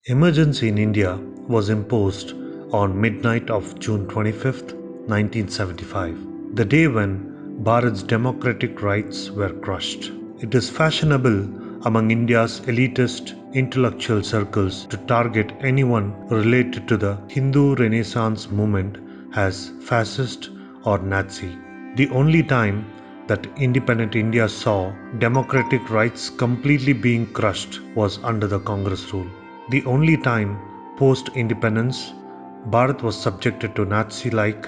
Emergency in India was imposed on midnight of June 25th, 1975, the day when Bharat's democratic rights were crushed. It is fashionable among India's elitist intellectual circles to target anyone related to the Hindu Renaissance movement as fascist or Nazi. The only time that independent India saw democratic rights completely being crushed was under the Congress rule. The only time post-independence Bharat was subjected to Nazi-like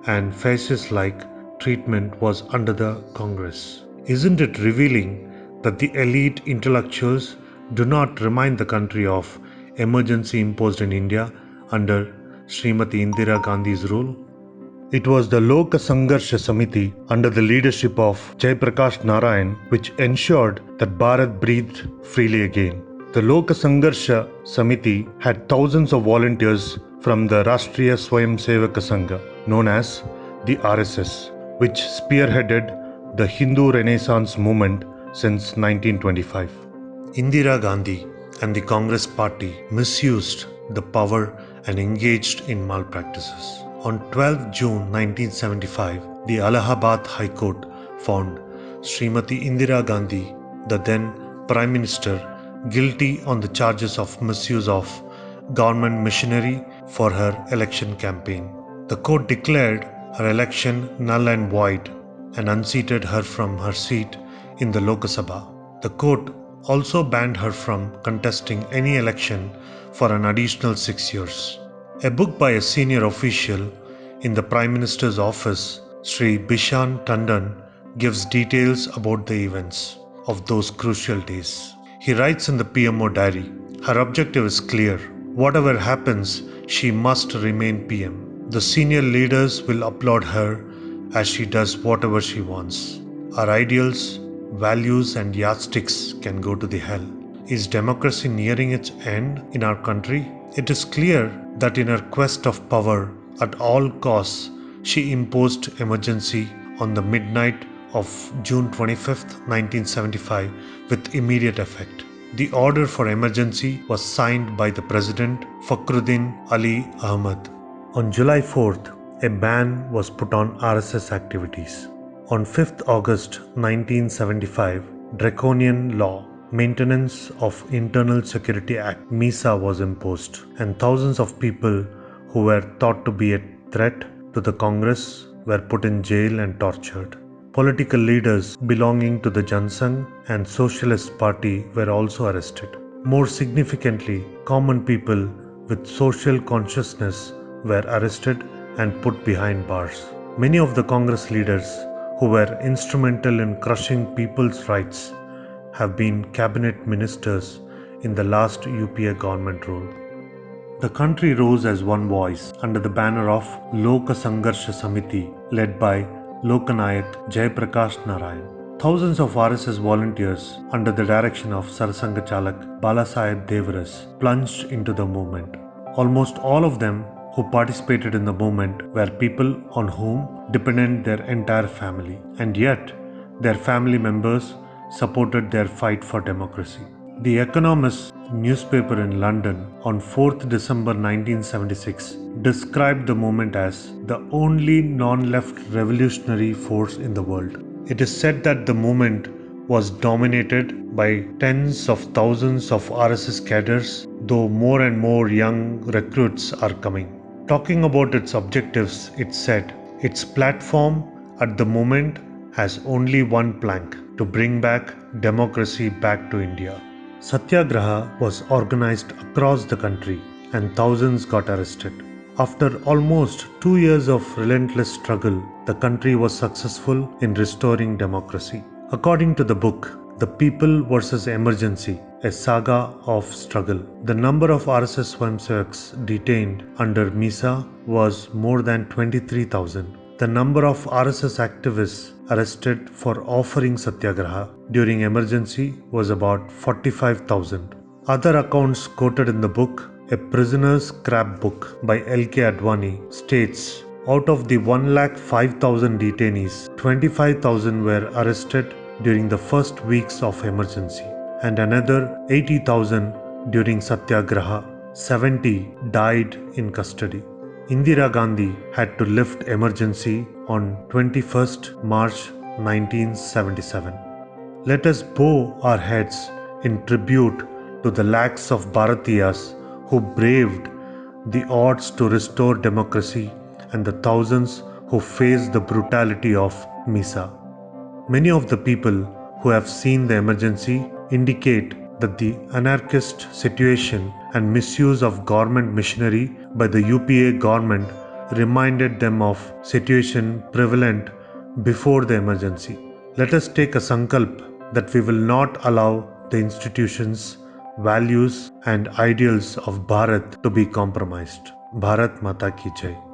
and fascist-like treatment was under the Congress. Isn't it revealing that the elite intellectuals do not remind the country of emergency imposed in India under Srimati Indira Gandhi's rule? It was the Lok Sangharsh Samiti under the leadership of Jai Prakash Narayan which ensured that Bharat breathed freely again. The Lok Sangharsh Samiti had thousands of volunteers from the Rashtriya Swayamsevak Sangha, known as the RSS, which spearheaded the Hindu Renaissance movement since 1925. Indira Gandhi and the Congress party misused the power and engaged in malpractices. On 12 June 1975, the Allahabad High Court found Srimati Indira Gandhi, the then Prime Minister, guilty on the charges of misuse of government machinery for her election campaign. The court declared her election null and void and unseated her from her seat in the Lok Sabha. The court also banned her from contesting any election for an additional 6 years. A book by a senior official in the Prime Minister's office, Sri Bishan Tandon, gives details about the events of those crucial days. He writes in the PMO diary, her objective is clear. Whatever happens, she must remain PM. The senior leaders will applaud her as she does whatever she wants. Our ideals, values and yardsticks can go to the hell. Is democracy nearing its end in our country? It is clear that in her quest of power at all costs, she imposed emergency on the midnight of June 25, 1975 with immediate effect. The order for emergency was signed by the President Fakhruddin Ali Ahmad. On July 4th, a ban was put on RSS activities. On 5th August 1975, Draconian Law Maintenance of Internal Security Act (MISA) was imposed, and thousands of people who were thought to be a threat to the Congress were put in jail and tortured. Political leaders belonging to the Jansangh and Socialist Party were also arrested. More significantly, common people with social consciousness were arrested and put behind bars. Many of the Congress leaders who were instrumental in crushing people's rights have been cabinet ministers in the last UPA government rule. The country rose as one voice under the banner of Lok Sangharsh Samiti led by Lokanayak Jai Prakash Narayan. Thousands of RSS volunteers under the direction of Sarsanga Chalak Balasaheb Devaras plunged into the movement. Almost all of them who participated in the movement were people on whom depended their entire family, and yet their family members supported their fight for democracy. The Economist newspaper in London on 4th December 1976 described the movement as the only non-left revolutionary force in the world. It is said that the movement was dominated by tens of thousands of RSS cadres, though more and more young recruits are coming. Talking about its objectives, it said, its platform at the moment has only one plank: to bring back democracy back to India. Satyagraha was organized across the country and thousands got arrested. After almost 2 years of relentless struggle, the country was successful in restoring democracy. According to the book, The People vs. Emergency, a saga of struggle, the number of RSS Swayamsevaks detained under MISA was more than 23,000. The number of RSS activists arrested for offering satyagraha during emergency was about 45,000. Other accounts quoted in the book, A Prisoner's Scrapbook by L.K. Advani, states, out of the 105,000 detainees, 25,000 were arrested during the first weeks of emergency, and another 80,000 during Satyagraha. 70 died in custody. Indira Gandhi had to lift emergency on 21st March 1977. Let us bow our heads in tribute to the lakhs of Bharatiyas who braved the odds to restore democracy and the thousands who faced the brutality of Misa. Many of the people who have seen the emergency indicate that the anarchist situation and misuse of government machinery by the UPA government reminded them of situation prevalent before the emergency. Let us take a sankalp that we will not allow the institutions, values and ideals of Bharat to be compromised. Bharat Mata Ki Jai.